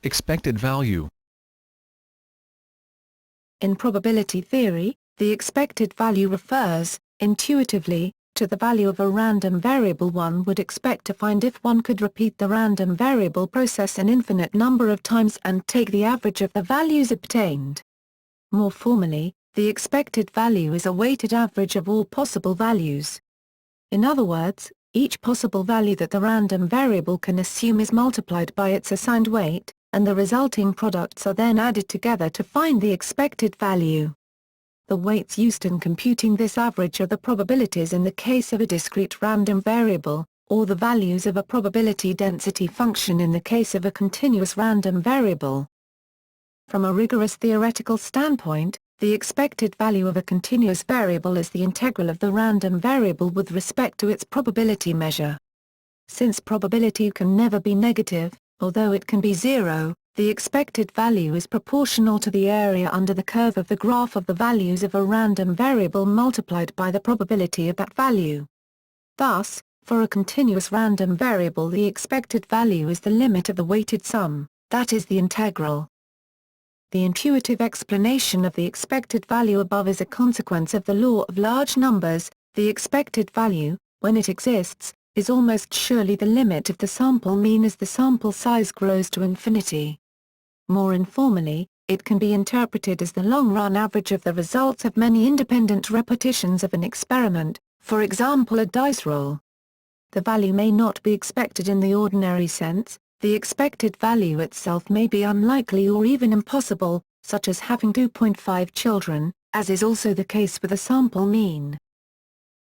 Expected value. In probability theory, the expected value refers, intuitively, to the value of a random variable one would expect to find if one could repeat the random variable process an infinite number of times and take the average of the values obtained. More formally, the expected value is a weighted average of all possible values. In other words, each possible value that the random variable can assume is multiplied by its assigned weight, and the resulting products are then added together to find the expected value. The weights used in computing this average are the probabilities in the case of a discrete random variable, or the values of a probability density function in the case of a continuous random variable. From a rigorous theoretical standpoint, the expected value of a continuous variable is the integral of the random variable with respect to its probability measure. Since probability can never be negative, although it can be zero, the expected value is proportional to the area under the curve of the graph of the values of a random variable multiplied by the probability of that value. Thus, for a continuous random variable the expected value is the limit of the weighted sum, that is the integral. The intuitive explanation of the expected value above is a consequence of the law of large numbers. The expected value, when it exists, is almost surely the limit of the sample mean as the sample size grows to infinity. More informally, it can be interpreted as the long-run average of the results of many independent repetitions of an experiment, for example a dice roll. The value may not be expected in the ordinary sense. The expected value itself may be unlikely or even impossible, such as having 2.5 children, as is also the case with a sample mean.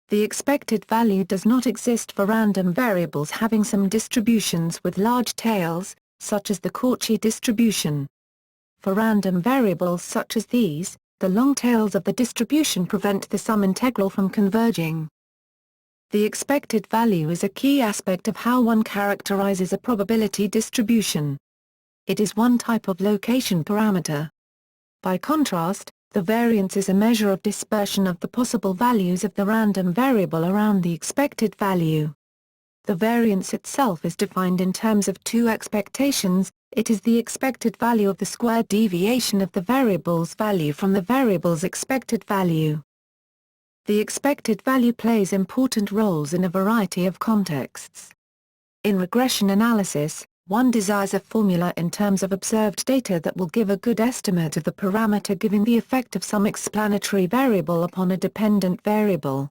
The expected value does not exist for random variables having some distributions with large tails, such as the Cauchy distribution. For random variables such as these, the long tails of the distribution prevent the sum integral from converging. The expected value is a key aspect of how one characterizes a probability distribution. It is one type of location parameter. By contrast, the variance is a measure of dispersion of the possible values of the random variable around the expected value. The variance itself is defined in terms of two expectations. It is the expected value of the squared deviation of the variable's value from the variable's expected value. The expected value plays important roles in a variety of contexts. In regression analysis, one desires a formula in terms of observed data that will give a good estimate of the parameter giving the effect of some explanatory variable upon a dependent variable.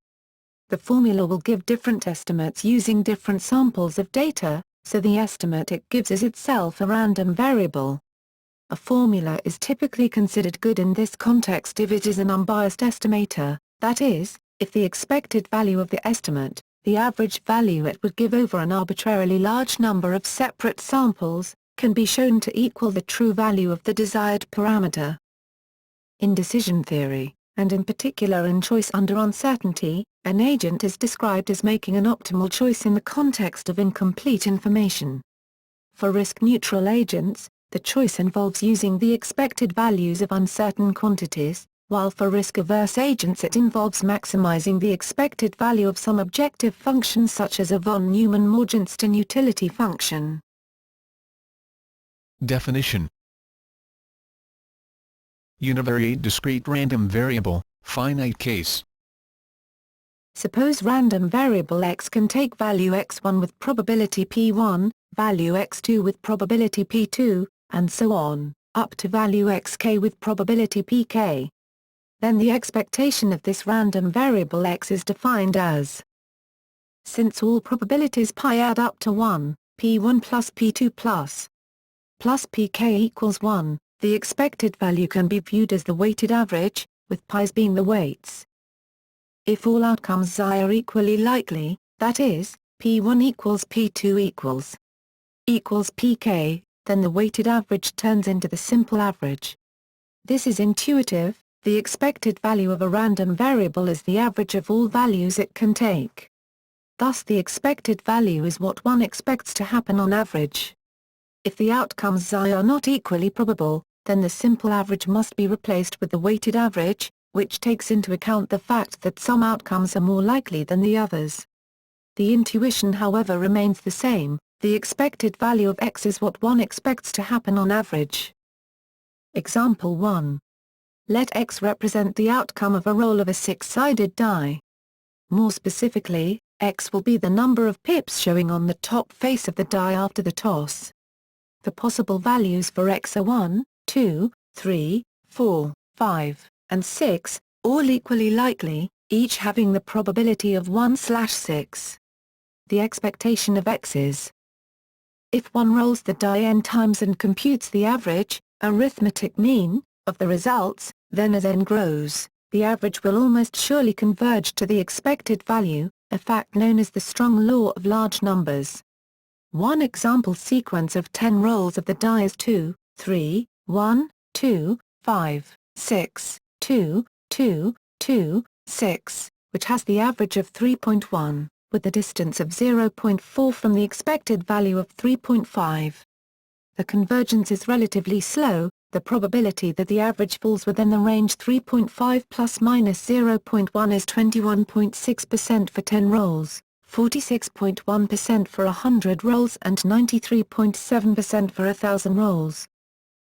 The formula will give different estimates using different samples of data, so the estimate it gives is itself a random variable. A formula is typically considered good in this context if it is an unbiased estimator. That is, if the expected value of the estimate, the average value it would give over an arbitrarily large number of separate samples, can be shown to equal the true value of the desired parameter. In decision theory, and in particular in choice under uncertainty, an agent is described as making an optimal choice in the context of incomplete information. For risk-neutral agents, the choice involves using the expected values of uncertain quantities, while for risk-averse agents it involves maximizing the expected value of some objective function such as a von Neumann-Morgenstern utility function. Definition. Univariate discrete random variable, finite case. Suppose random variable x can take value x1 with probability p1, value x2 with probability p2, and so on, up to value xk with probability pk. Then the expectation of this random variable x is defined as, since all probabilities pi add up to 1, p1 plus p2 plus pk equals 1, the expected value can be viewed as the weighted average, with pi's being the weights. If all outcomes xi are equally likely, that is, p1 equals p2 equals pk, then the weighted average turns into the simple average. This is intuitive. The expected value of a random variable is the average of all values it can take. Thus the expected value is what one expects to happen on average. If the outcomes xi are not equally probable, then the simple average must be replaced with the weighted average, which takes into account the fact that some outcomes are more likely than the others. The intuition however remains the same, The expected value of x is what one expects to happen on average. Example 1. Let x represent the outcome of a roll of a six-sided die. More specifically, x will be the number of pips showing on the top face of the die after the toss. The possible values for x are 1, 2, 3, 4, 5, and 6, all equally likely, each having the probability of 1/6. The expectation of x is: if one rolls the die n times and computes the average, arithmetic mean, of the results, then as n grows, the average will almost surely converge to the expected value, a fact known as the strong law of large numbers. One example sequence of 10 rolls of the die is 2, 3, 1, 2, 5, 6, 2, 2, 2, 6, which has the average of 3.1, with the distance of 0.4 from the expected value of 3.5. The convergence is relatively slow. The probability that the average falls within the range 3.5 plus minus 0.1 is 21.6% for 10 rolls, 46.1% for 100 rolls and 93.7% for 1,000 rolls.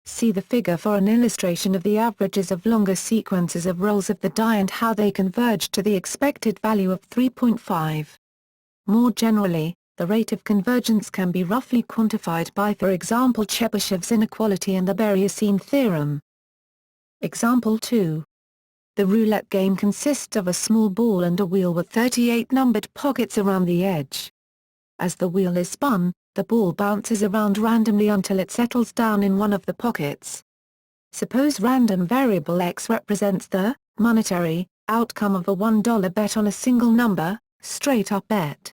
See the figure for an illustration of the averages of longer sequences of rolls of the die and how they converge to the expected value of 3.5. More generally, the rate of convergence can be roughly quantified by, for example, Chebyshev's inequality and the Berezin theorem. Example 2. The roulette game consists of a small ball and a wheel with 38 numbered pockets around the edge. As the wheel is spun, the ball bounces around randomly until it settles down in one of the pockets. Suppose random variable x represents the monetary outcome of a $1 bet on a single number, straight-up bet.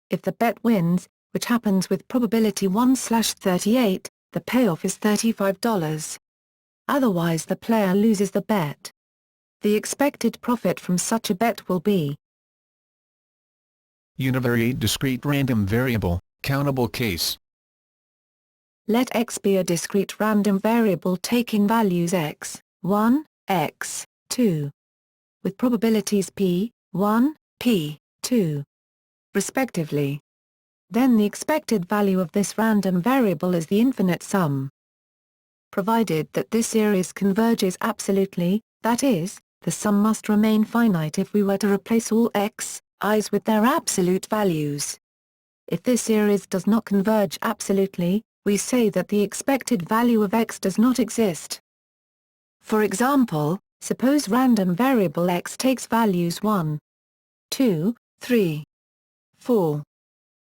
If the bet wins, which happens with probability 1/38, the payoff is $35. Otherwise the player loses the bet. The expected profit from such a bet will be: Univariate discrete random variable, countable case. let x be a discrete random variable taking values x, 1, x, 2. With probabilities p, 1, p, 2. respectively. Then the expected value of this random variable is the infinite sum. Provided that this series converges absolutely, that is, the sum must remain finite if we were to replace all x, i's with their absolute values. If this series does not converge absolutely, we say that the expected value of x does not exist. For example, suppose random variable x takes values 1, 2, 3, 4.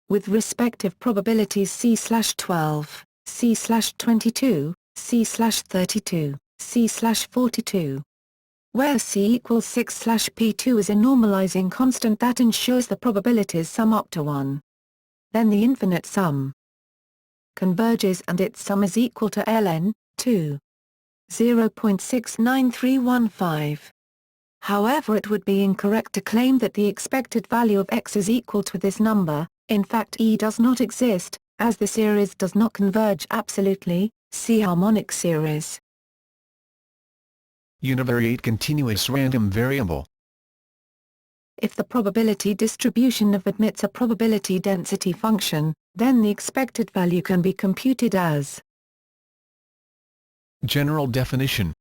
With respective probabilities c/12, c/22, c/32, c/42. Where c equals 6/p2 is a normalizing constant that ensures the probabilities sum up to 1. Then the infinite sum converges and its sum is equal to ln, 2. 0.69315. However, it would be incorrect to claim that the expected value of x is equal to this number. In fact, E does not exist, as the series does not converge absolutely. See harmonic series. Univariate continuous random variable. If the probability distribution of admits a probability density function, then the expected value can be computed as: General definition.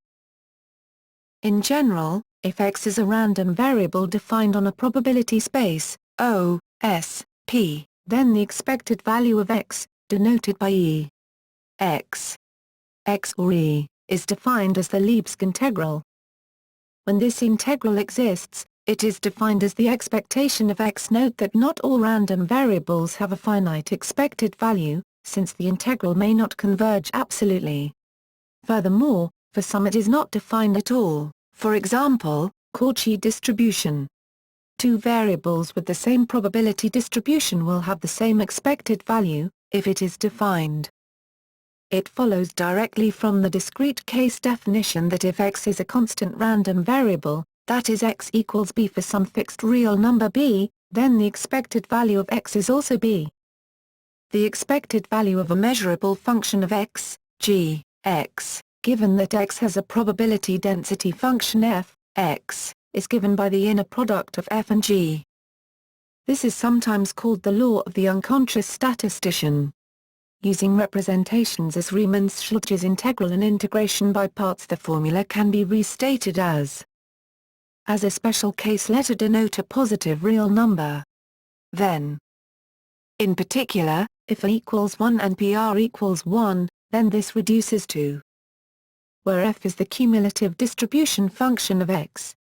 in general, if x is a random variable defined on a probability space, O, S, P, then the expected value of x, denoted by E, x, x or E, is defined as the Lebesgue integral. When this integral exists, it is defined as the expectation of x. Note that not all random variables have a finite expected value, since the integral may not converge absolutely. Furthermore, for some it is not defined at all, for example, Cauchy distribution. Two variables with the same probability distribution will have the same expected value, if it is defined. It follows directly from the discrete case definition that if x is a constant random variable, that is x equals b for some fixed real number b, then the expected value of x is also b. The expected value of a measurable function of x, g, x, given that x has a probability density function f, x, is given by the inner product of f and g. This is sometimes called the law of the unconscious statistician. Using representations as Riemann-Schulz's integral and integration by parts, the formula can be restated as a special case letter denote a positive real number. Then, in particular, if A equals 1 and PR equals 1, then this reduces to where f is the cumulative distribution function of x.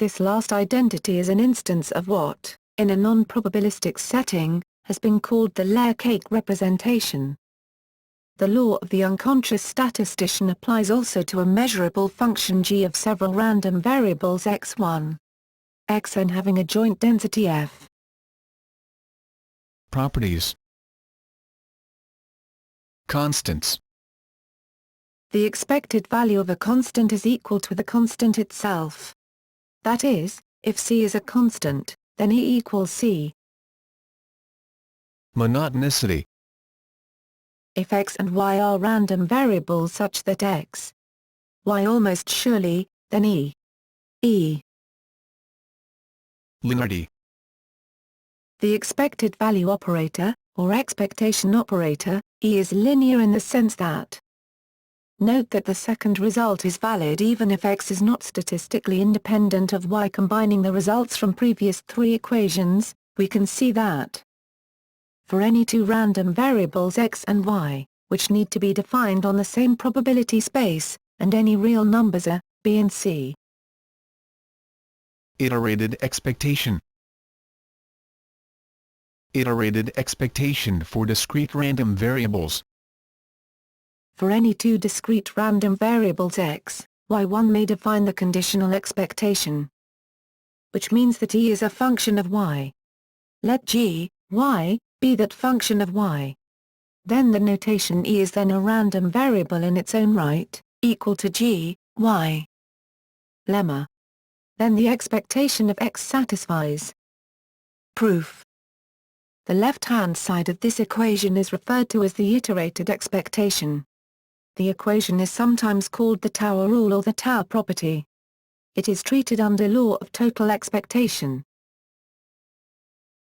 This last identity is an instance of what, in a non-probabilistic setting, has been called the layer cake representation. The law of the unconscious statistician applies also to a measurable function g of several random variables x1, xn having a joint density f. Properties. Constants. The expected value of a constant is equal to the constant itself. That is, if c is a constant, then E equals c. Monotonicity. If x and y are random variables such that x, y almost surely, then E. Linearity. The expected value operator, or expectation operator, E is linear in the sense that. Note that the second result is valid even if x is not statistically independent of y. Combining the results from previous three equations, we can see that for any two random variables x and y, which need to be defined on the same probability space, and any real numbers a, b and c. Iterated expectation. Iterated expectation for discrete random variables. For any two discrete random variables x, y, one may define the conditional expectation, which means that E is a function of y. Let g, y, be that function of y. Then the notation E is then a random variable in its own right, equal to g, y. Lemma. Then the expectation of x satisfies. Proof. The left-hand side of this equation is referred to as the iterated expectation. The equation is sometimes called the Tower rule or the Tower property. It is treated under law of total expectation.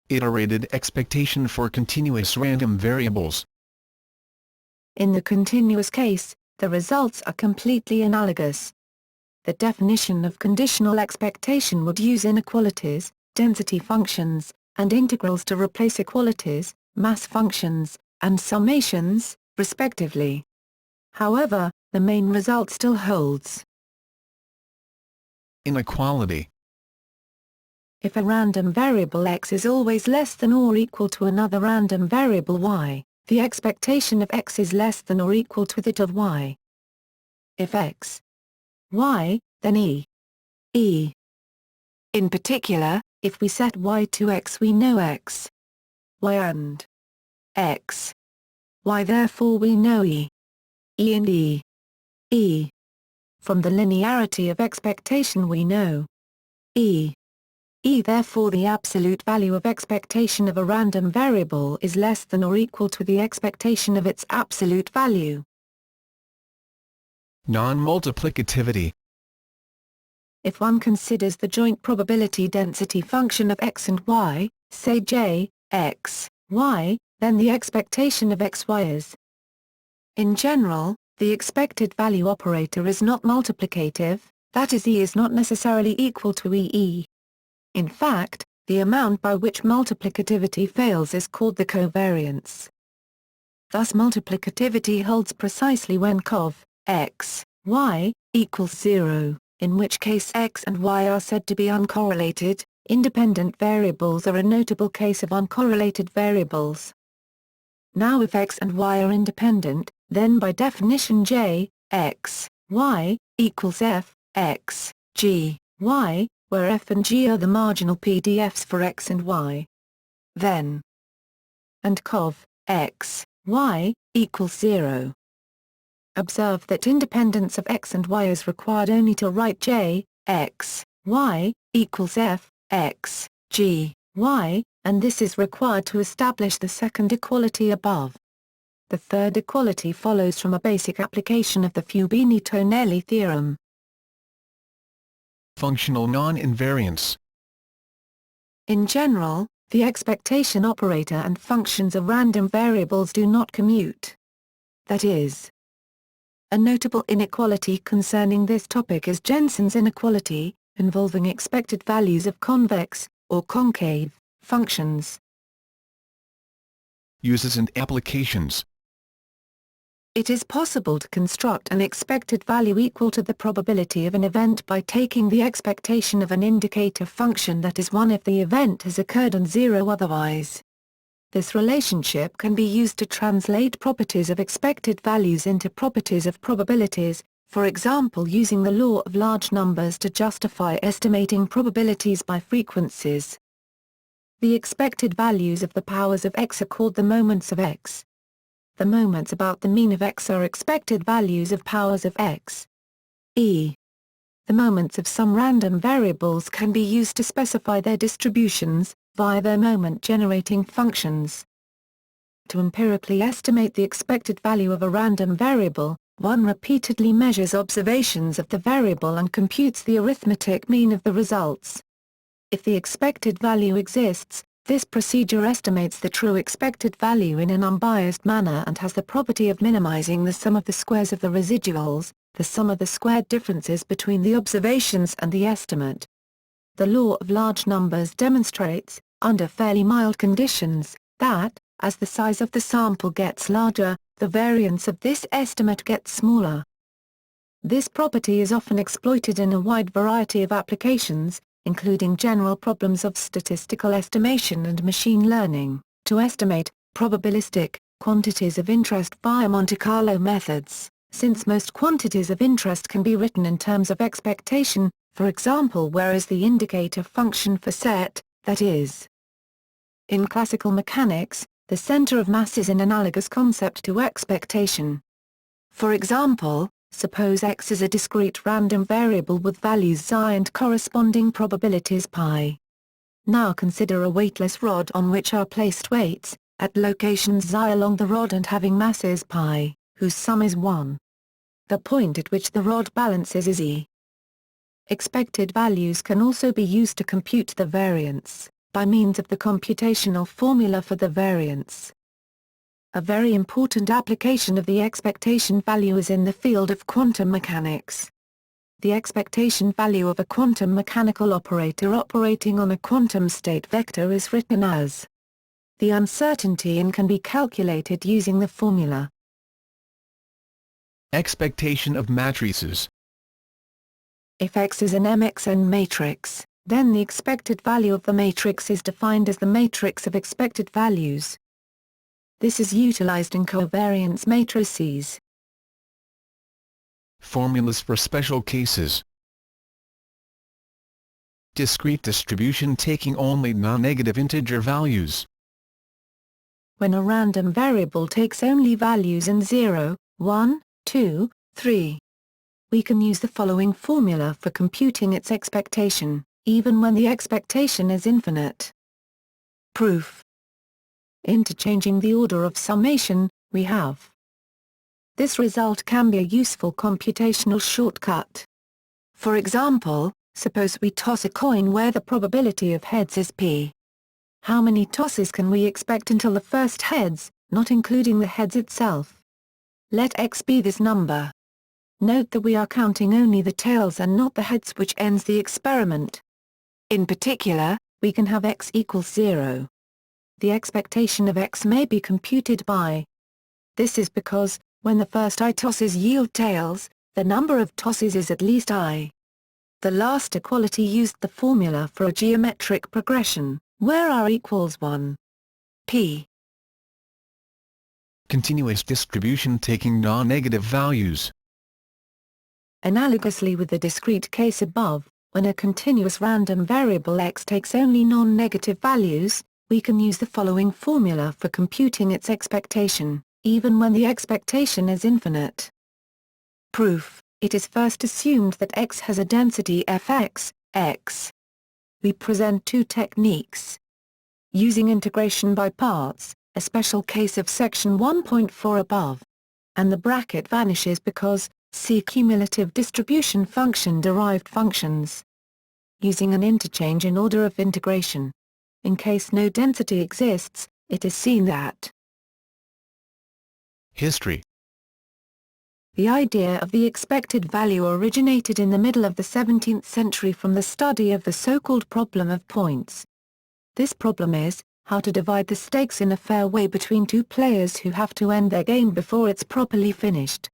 Iterated expectation for continuous random variables. In the continuous case, the results are completely analogous. The definition of conditional expectation would use inequalities, density functions, and integrals to replace equalities, mass functions, and summations, respectively. However, the main result still holds. Inequality. If a random variable x is always less than or equal to another random variable y, the expectation of x is less than or equal to that of y. If x, y, then E. In particular, if we set y to x, we know x, y and x, y, therefore we know E and E. From the linearity of expectation we know E, therefore the absolute value of expectation of a random variable is less than or equal to the expectation of its absolute value. Non-multiplicativity. If one considers the joint probability density function of x and y, say j, x, y, then the expectation of xy is. In general, the expected value operator is not multiplicative, that is, E is not necessarily equal to E. In fact, the amount by which multiplicativity fails is called the covariance. Thus multiplicativity holds precisely when cov, x, y, equals 0, in which case x and y are said to be uncorrelated. Independent variables are a notable case of uncorrelated variables. Now if x and y are independent, then by definition j, x, y, equals f, x, g, y, where f and g are the marginal PDFs for x and y. Then and cov, x, y, equals 0. Observe that independence of x and y is required only to write j, x, y, equals f, x, g, y, and this is required to establish the second equality above. The third equality follows from a basic application of the Fubini-Tonelli theorem. Functional non-invariance. In general, The expectation operator and functions of random variables do not commute. That is, a notable inequality concerning this topic is Jensen's inequality, involving expected values of convex, or concave, functions. Uses and applications. It is possible to construct an expected value equal to the probability of an event by taking the expectation of an indicator function that is 1 if the event has occurred and 0 otherwise. This relationship can be used to translate properties of expected values into properties of probabilities, for example using the law of large numbers to justify estimating probabilities by frequencies. The expected values of the powers of x are called the moments of x. The moments about the mean of x are expected values of powers of x. The moments of some random variables can be used to specify their distributions, via their moment-generating functions. To empirically estimate the expected value of a random variable, one repeatedly measures observations of the variable and computes the arithmetic mean of the results. If the expected value exists, this procedure estimates the true expected value in an unbiased manner and has the property of minimizing the sum of the squares of the residuals, the sum of the squared differences between the observations and the estimate. The law of large numbers demonstrates, under fairly mild conditions, that, as the size of the sample gets larger, the variance of this estimate gets smaller. This property is often exploited in a wide variety of applications, including general problems of statistical estimation and machine learning, to estimate probabilistic quantities of interest via Monte Carlo methods, since most quantities of interest can be written in terms of expectation, for example whereas the indicator function for set, that is. In classical mechanics, the center of mass is an analogous concept to expectation. For example, suppose x is a discrete random variable with values xi and corresponding probabilities pi. Now consider a weightless rod on which are placed weights, at locations xi along the rod and having masses pi, whose sum is 1. The point at which the rod balances is e. Expected values can also be used to compute the variance, by means of the computational formula for the variance. A very important application of the expectation value is in the field of quantum mechanics. The expectation value of a quantum mechanical operator operating on a quantum state vector is written as the uncertainty and can be calculated using the formula. Expectation of matrices. If X is an MXN matrix, then the expected value of the matrix is defined as the matrix of expected values. This is utilized in covariance matrices. Formulas for special cases. Discrete distribution taking only non-negative integer values. When a random variable takes only values in 0, 1, 2, 3. We can use the following formula for computing its expectation, even when the expectation is infinite. Proof. Interchanging the order of summation, we have. This result can be a useful computational shortcut. For example, suppose we toss a coin where the probability of heads is p. How many tosses can we expect until the first heads, not including the heads itself? Let x be this number. Note that we are counting only the tails and not the heads, which ends the experiment. In particular, we can have x equals 0. The expectation of x may be computed by. This is because, when the first I tosses yield tails, the number of tosses is at least I. The last equality used the formula for a geometric progression, where r equals 1. P. Continuous distribution taking non-negative values. Analogously with the discrete case above, when a continuous random variable x takes only non-negative values, we can use the following formula for computing its expectation, even when the expectation is infinite. Proof. It is first assumed that x has a density fx, x. We present two techniques. Using integration by parts, a special case of section 1.4 above. And the bracket vanishes because, see cumulative distribution function derived functions. Using an interchange in order of integration. in case no density exists, it is seen that History. the idea of the expected value originated in the middle of the 17th century from the study of the so-called problem of points. This problem is, how to divide the stakes in a fair way between two players who have to end their game before it's properly finished.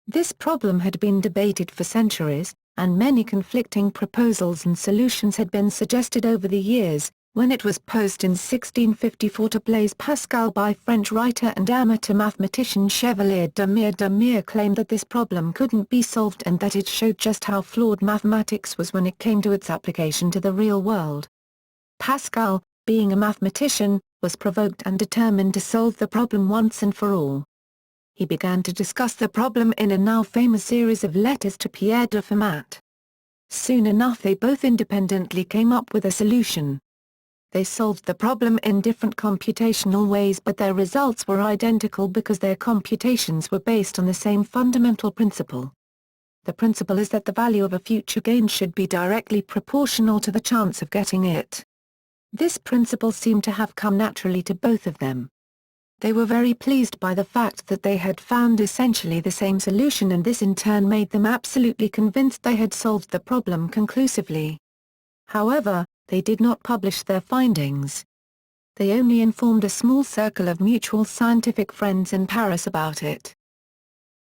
This problem had been debated for centuries, and many conflicting proposals and solutions had been suggested over the years. When it was posed in 1654 to Blaise Pascal by French writer and amateur mathematician Chevalier de Mere claimed that this problem couldn't be solved and that it showed just how flawed mathematics was when it came to its application to the real world. Pascal, being a mathematician, was provoked and determined to solve the problem once and for all. He began to discuss the problem in a now famous series of letters to Pierre de Fermat. Soon enough they both independently came up with a solution. They solved the problem in different computational ways, but their results were identical because their computations were based on the same fundamental principle. The principle is that the value of a future gain should be directly proportional to the chance of getting it. This principle seemed to have come naturally to both of them. They were very pleased by the fact that they had found essentially the same solution, and this in turn made them absolutely convinced they had solved the problem conclusively. However, they did not publish their findings. They only informed a small circle of mutual scientific friends in Paris about it.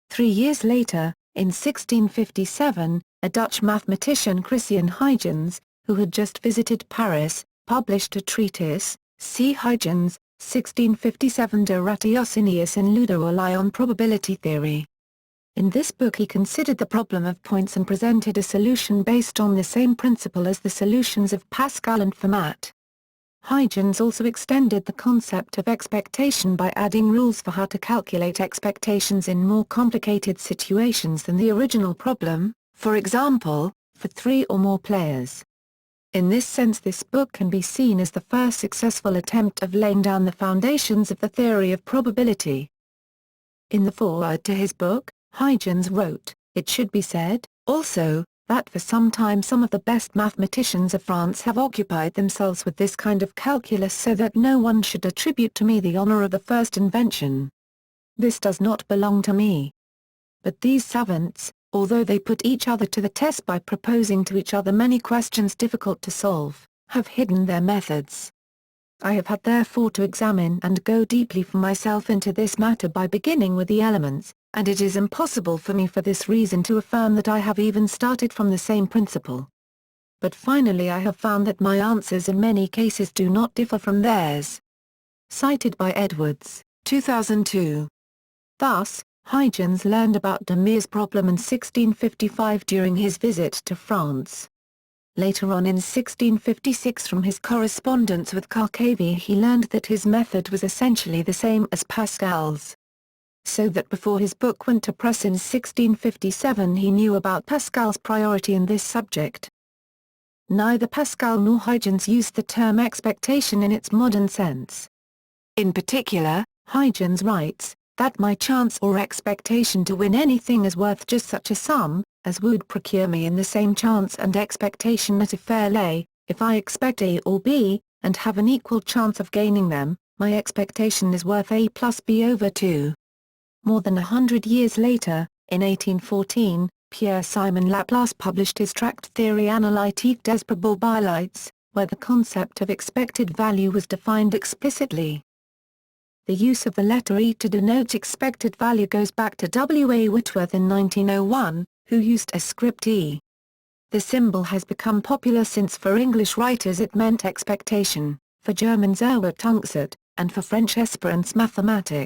3 years later, in 1657, a Dutch mathematician Christian Huygens, who had just visited Paris, published a treatise, C. Huygens, 1657 De Ratiociniis in Ludoi on probability theory. In this book he considered the problem of points and presented a solution based on the same principle as the solutions of Pascal and Fermat. Huygens also extended the concept of expectation by adding rules for how to calculate expectations in more complicated situations than the original problem, for example, for 3 or more players. In this sense this book can be seen as the first successful attempt of laying down the foundations of the theory of probability. In the foreword to his book, Huygens wrote, "It should be said, also, that for some time some of the best mathematicians of France have occupied themselves with this kind of calculus, so that no one should attribute to me the honor of the first invention. This does not belong to me. But these savants, although they put each other to the test by proposing to each other many questions difficult to solve, have hidden their methods. I have had therefore to examine and go deeply for myself into this matter by beginning with the elements, and it is impossible for me for this reason to affirm that I have even started from the same principle. But finally I have found that my answers in many cases do not differ from theirs." Cited by Edwards, 2002. Thus, Huygens learned about de Mere's problem in 1655 during his visit to France. Later on in 1656 from his correspondence with Carcavie he learned that his method was essentially the same as Pascal's. So that before his book went to press in 1657 he knew about Pascal's priority in this subject. Neither Pascal nor Huygens used the term expectation in its modern sense. In particular, Huygens writes, that my chance or expectation to win anything is worth just such a sum, as would procure me in the same chance and expectation at a fair lay. If I expect A or B, and have an equal chance of gaining them, my expectation is worth A plus B over 2. More than 100 years later, in 1814, Pierre-Simon Laplace published his tract Théorie analytique des probabilités, where the concept of expected value was defined explicitly. The use of the letter E to denote expected value goes back to W. A. Whitworth in 1901, who used a script E. The symbol has become popular since for English writers it meant expectation, for Germans Erwartungswert, and for French espérance mathématique.